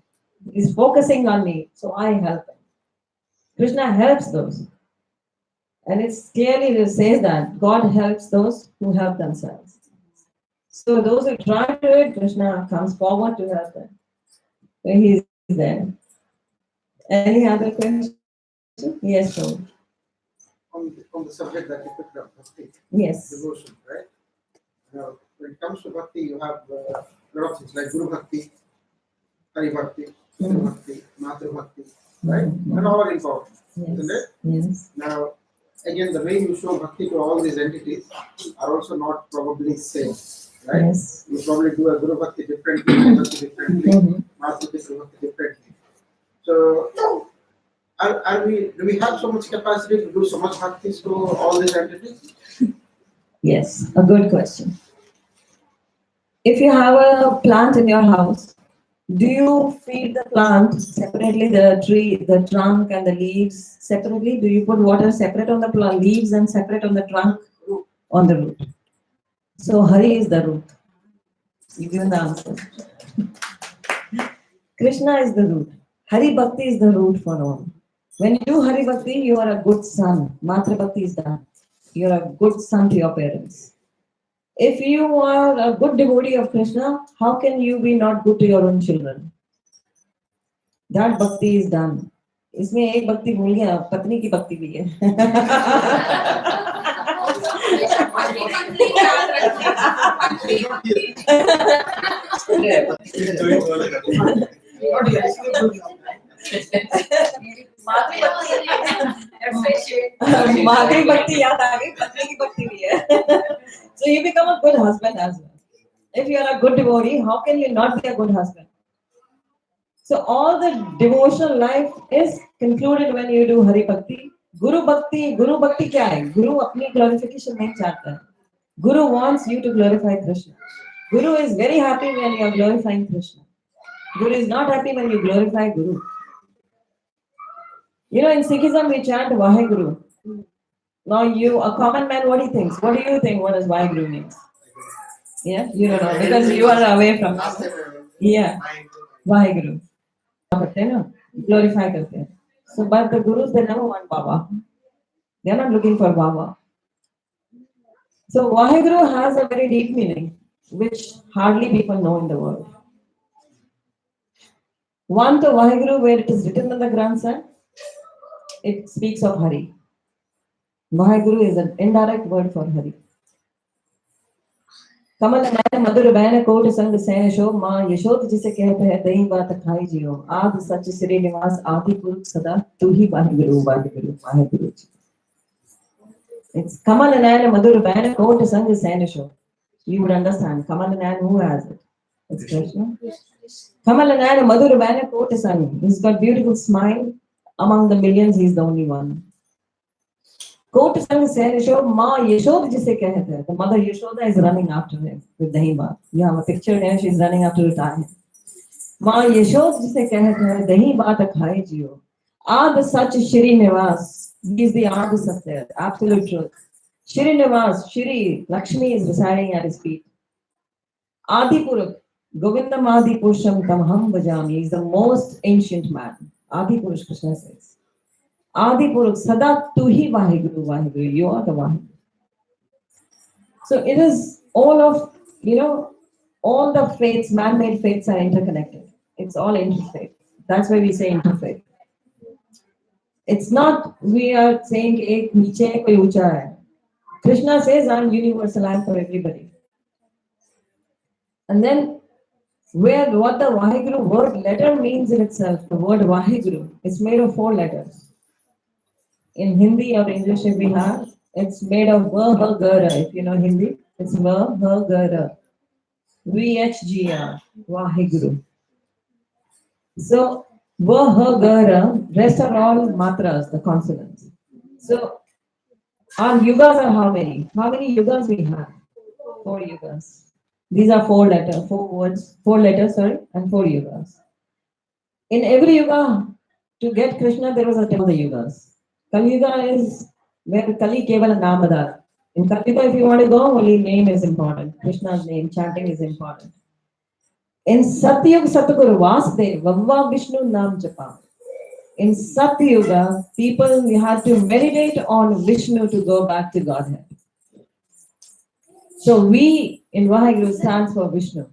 He's focusing on me, so I help him. Krishna helps those. And it's clearly it says that God helps those who help themselves. So those who try to do it, Krishna comes forward to help them. So he's there. Any other question? Yes, sir. On the subject that you picked up, bhakti, Yes. devotion, right? Now, when it comes to bhakti, you have a lot of things like Guru Bhakti, Hari Bhakti, Guru Bhakti, Matra Bhakti, right? And all are important, isn't it? Yes. Now, again, the way you show bhakti to all these entities are also not probably same, right? Yes. You probably do a Guru Bhakti differently, Hari Bhakti differently, Matra Bhakti differently. So, do we have so much capacity to do so much bhakti to all these entities? Yes, a good question. If you have a plant in your house, do you feed the plant separately, the tree, the trunk and the leaves separately? Do you put water separate on the leaves and separate on the trunk, on the root? So Hari is the root. You given the answer. Krishna is the root. Hari Bhakti is the root for all. When you do Hari Bhakti, you are a good son. Matra Bhakti is done. You are a good son to your parents. If you are a good devotee of Krishna, how can you be not good to your own children? That Bhakti is done. इसमें एक भक्ति भूल गया, पत्नी की भक्ति भी है. मातृ भक्ति याद आ गई, पत्नी की भक्ति भी है. So you become a good husband as well. If you are a good devotee, how can you not be a good husband? So all the devotional life is concluded when you do Hari Bhakti. Guru Bhakti क्या है? Guru अपनी glorification नहीं चाहता है. Guru wants you to glorify Krishna. Guru is very happy when you are glorifying Krishna. Guru is not happy when you glorify Guru. You know, in Sikhism we chant Vaheguru. Now a common man, what he thinks? What do you think? What does Vaheguru means? Yeah, you don't know because you are away from. Yeah, Vaheguru. करते हैं ना, glorify करते हैं. So, but the gurus they never want Baba. They are not looking for Baba. So Vaheguru has a very deep meaning, which hardly people know in the world. One to Vaheguru, where it is written in the Granth Sahib, it speaks of Hari. Vaheguru is an indirect word for Hari. कमल नयन मधुर बैन कोट संग सैन शो माँ यशोद जिसे कहते हैं दही बात खाई जियो आदि सच श्री निवास आदि पुरुष सदा तू ही Waheguru Waheguru Waheguru. It's Kamal Nayan Madhur Bayan Kote Sang Sena Show. You would understand. Kamal Nayan, who has it? It's Krishna. Kamal Nayan Madhur Bayan Kote Sang. He's got beautiful smile. Among the millions, he's the only one. Kote Sang Sena Show. Ma Yashoda jise kehte hai. The mother Yashoda is running after him with Dahiba. You have a picture here. She's running after Ratan. Ma Yashoda jise kehte hai. Dahi baat khai jiyo. Ad Sach Shri Nivas. He is the Adi Satya, absolute truth. Shri Nivas, Shri Lakshmi is residing at his feet. Adi Purush, Govindam Adi Purusham Tamham Bhajami. He is the most ancient man. Adi Purush, Krishna says. Adi Purush, Sada Tuhi Vaheguru Vaheguru. You are the Vaheguru. So it is all of, all the faiths, man-made faiths are interconnected. It's all interfaith. That's why we say interfaith. It's not we are saying ek niche hai koi ucha hai. Krishna says I'm universal, I'm for everybody. And then what the Vaheguru word letter means in itself, the word Vaheguru, it's made of 4 letters. In Hindi or English if we have, it's made of Vahagara. If you know Hindi, it's Vahagara. VHGR, Vaheguru. So Vahagara, rest are all matras, the consonants. So our yugas are how many? How many yugas we have? 4 yugas. These are 4 letters, 4 words, 4 letters, and 4 yugas. In every yuga, to get Krishna, there was a temple of the yugas. Kali Yuga is where Kali Kevala Namadar. In Kali Yuga, if you want to go, only name is important. Krishna's name, chanting is important. In Satyug Satguru Vasudev, Vavva Vishnu Nam Japa. In Satyuga, people had to meditate on Vishnu to go back to Godhead. So we in Vaheguru stands for Vishnu.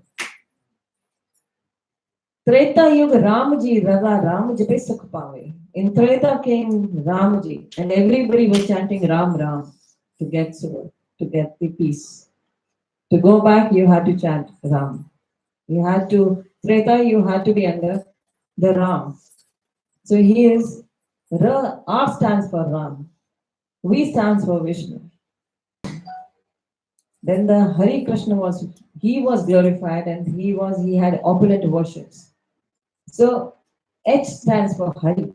Treta Yuga Ramji Raga Ram Jape Sukh Pave. In Treta came Ramji and everybody was chanting Ram Ram to get sukh, to get the peace. To go back, you had to chant Ram. You had to, Treta, you had to be under the Ram. So he is, R stands for Ram. V stands for Vishnu. Then the Hari Krishna was glorified and he had opulent worships. So H stands for Hari.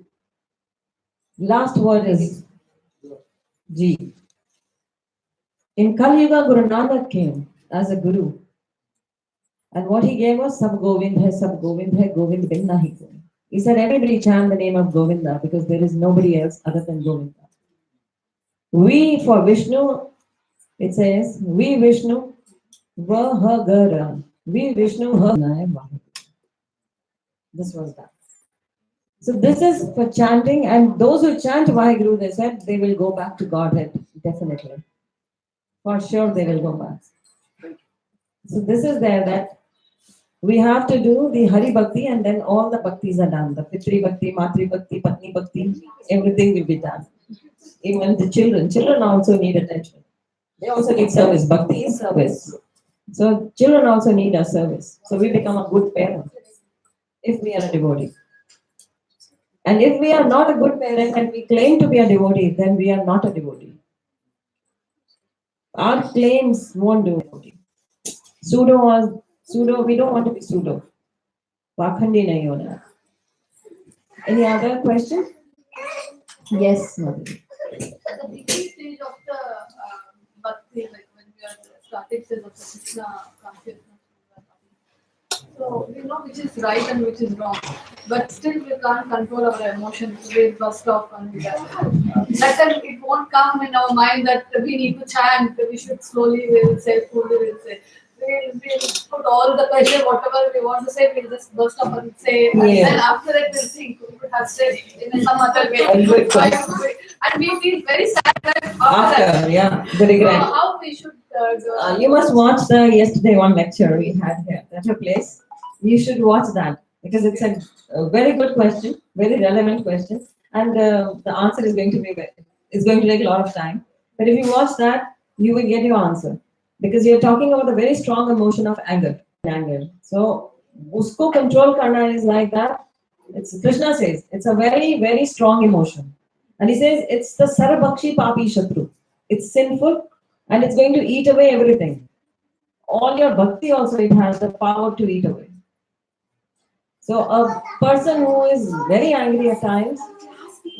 Last word is G. In Kali Yuga, Guru Nanak came as a guru. And what he gave was Sab Govind hai, Govind bin nahi koi. He said everybody chant the name of Govinda because there is nobody else other than Govinda. We for Vishnu, it says, we Vishnu, Vahagara. We Vishnu, Vahagara. This was that. So this is for chanting, and those who chant Vaheguru, they said they will go back to Godhead, definitely. For sure they will go back. So this is there that we have to do the Hari Bhakti and then all the Bhaktis are done. The Pitri Bhakti, Matri Bhakti, Patni Bhakti, everything will be done. Even the children also need attention. They also need service. Bhakti is service. So children also need our service. So we become a good parent if we are a devotee. And if we are not a good parent and we claim to be a devotee, then we are not a devotee. Our claims won't do devotee. Pseudo, we don't want to be pseudo. Pakhandi nahi hona. Any other question? Yes, Madhuri. At the beginning stage of the bhakti, like when we are starting stage of the Krishna consciousness, so we know which is right and which is wrong, but still we can't control our emotions. We burst off and that time it won't come in our mind that we need to chant. We should slowly, we will say, slowly we will say. We'll put all the pressure, whatever we want to say, we'll just burst up and say, and Yeah. then after that we'll think we would have said in some other way. And good And we feel very sad that after that. After, yeah, the So regret. how we should do You must watch the yesterday one lecture we had here at your place. You should watch that because it's a very good question, very relevant question, and the answer is going to be is going to take a lot of time. But if you watch that, you will get your answer because you're talking about a very strong emotion of anger. Anger. So, usko control karna is like that. It's Krishna says it's a very strong emotion, and he says it's the sarabakshi papi shatru. It's sinful and it's going to eat away everything. All your bhakti also it has the power to eat away. So a person who is very angry at times,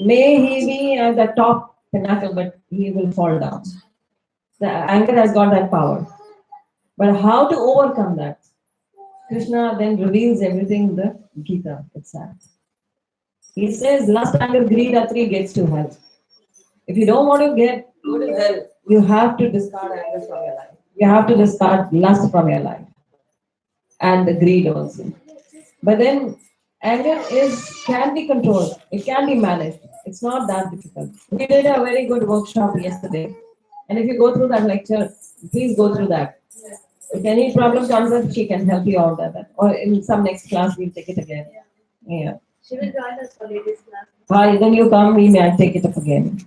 may he be at the top pinnacle, but he will fall down. The anger has got that power. But how to overcome that? Krishna then reveals everything in the Gita itself. He says, lust, anger, greed are three gates to hell. If you don't want to go to hell, you have to discard anger from your life. You have to discard lust from your life. And the greed also. But then anger can be controlled. It can be managed. It's not that difficult. We did a very good workshop yesterday. And if you go through that lecture, please go through that. If any problem comes up, she can help you out at that. Or in some next class, we'll take it again. Yeah. She will join us for ladies class. Why? Then you come, we may take it up again.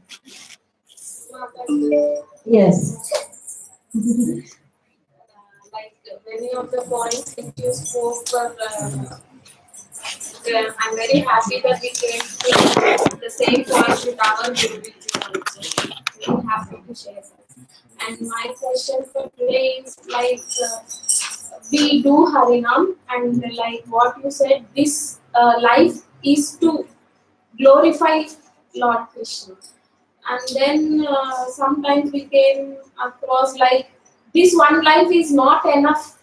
Yes. Like many of the points that you spoke were, I'm very happy that we came to the same point with our Guru also. Very happy to share that. And my question for today is like we do Harinam and like what you said, this life is to glorify Lord Krishna. And then sometimes we came across like this one life is not enough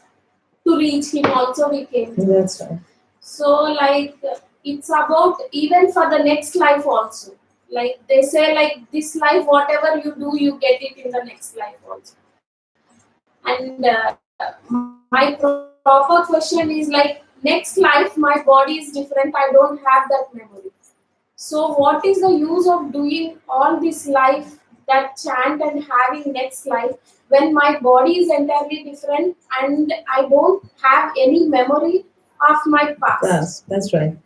to reach him also we came. That's right. So like it's about even for the next life also. Like they say like this life whatever you do you get it in the next life also. And my proper question is like next life my body is different, I don't have that memory. So what is the use of doing all this life, that chant and having next life when my body is entirely different and I don't have any memory of my past? That's right.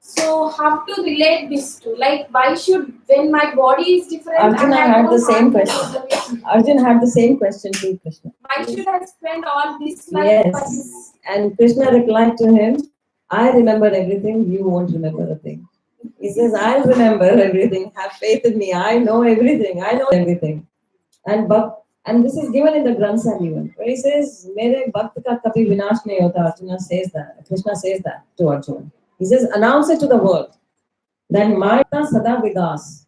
So how to relate this to? Like why should when my body is different Arjuna and I had don't the same have question. memory, Arjun had the same question to Krishna. why should I spend all this life for this? Yes. And Krishna replied to him, I remember everything, you won't remember a thing. He says, I'll remember everything. Have faith in me. I know everything. I know everything. And this is given in the Granth Sahib even. Where he says, Mere bhakt ka kabhi vinash nahi hota. Arjuna says that. Krishna says that to Arjuna. He says, announce it to the world. That Maya Sada Vidas.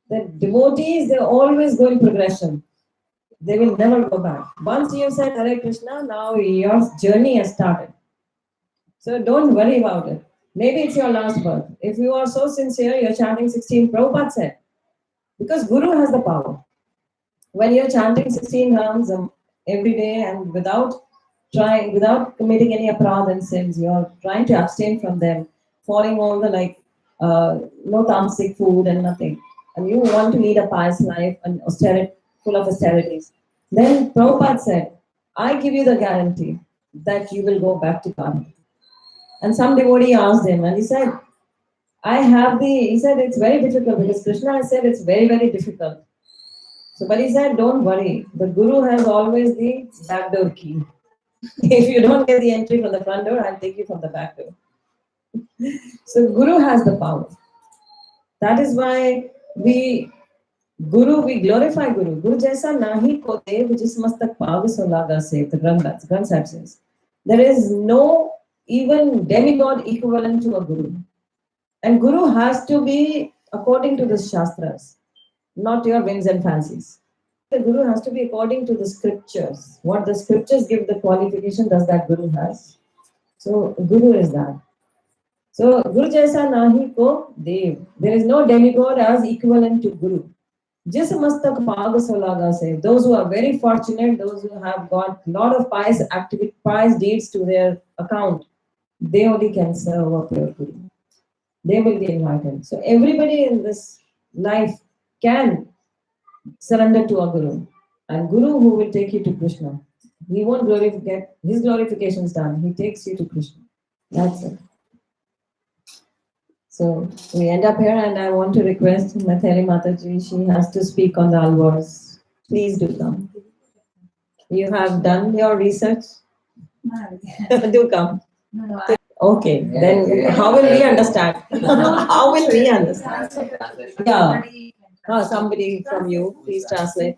The devotees, they always go in progression. They will never go back. Once you have said Hare Krishna, now your journey has started. So don't worry about it. Maybe it's your last birth. If you are so sincere, you're chanting 16, Prabhupada said. Because Guru has the power. When you're chanting 16 rounds every day and without committing any aparadha and sins, you're trying to abstain from them, following all the no tamasic food and nothing. And you want to lead a pious life and full of austerities. Then Prabhupada said, I give you the guarantee that you will go back to God. And some devotee asked him, and he said, he said, it's very difficult because Krishna has said it's very difficult. So, but he said, don't worry. The Guru has always the back door key. If you don't get the entry from the front door, I'll take you from the back door. So, Guru has the power. That is why we glorify Guru. Guru jaisa nahi ko dev jis mastak pav solaga se, the Granth Sahib says. There is no even demigod equivalent to a Guru. And Guru has to be according to the Shastras, not your whims and fancies. The Guru has to be according to the scriptures. What the scriptures give the qualification does that Guru has. So Guru is that. So Guru jaisa nahi ko dev. There is no demigod as equivalent to Guru. Jis mastak paag solaga se. Those who are very fortunate, those who have got lot of pious deeds to their account, they only can serve a pure Guru. They will be enlightened. So everybody in this life can surrender to a Guru. And Guru who will take you to Krishna. He won't get his glorifications done. He takes you to Krishna. That's it. So we end up here, and I want to request Matheri Mataji. She has to speak on the Alvars. Please do come. You have done your research? Do come. Okay, then how will we understand? How will we understand? Yeah. Somebody from you, please translate.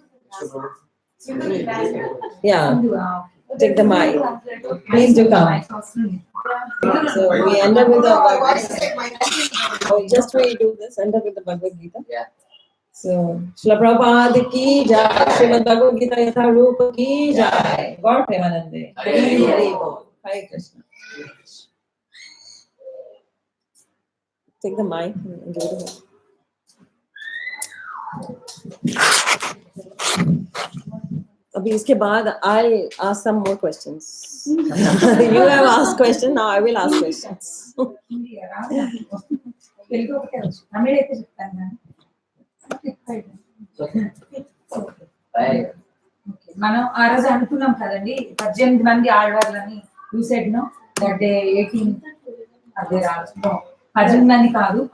Yeah, take the mic. Please do come. So we end up with the. Just we do this. End up with the Bhagavad Gita. Yeah. So Srila Prabhupada ki jai, Srimad Bhagavad Gita Yatha Rupa ki jai. God Premanande. Hari Hari Bol. Hare Krishna. Take the mic and give it to Abhi iske baad I'll ask some more questions. You have asked questions, now I will ask questions. మనం ఆ రోజు అనుకున్నాం కదండి 18 మంది ఆడవాళ్ళని you said know that day 18 అదే రాదు 18 మంది కాదు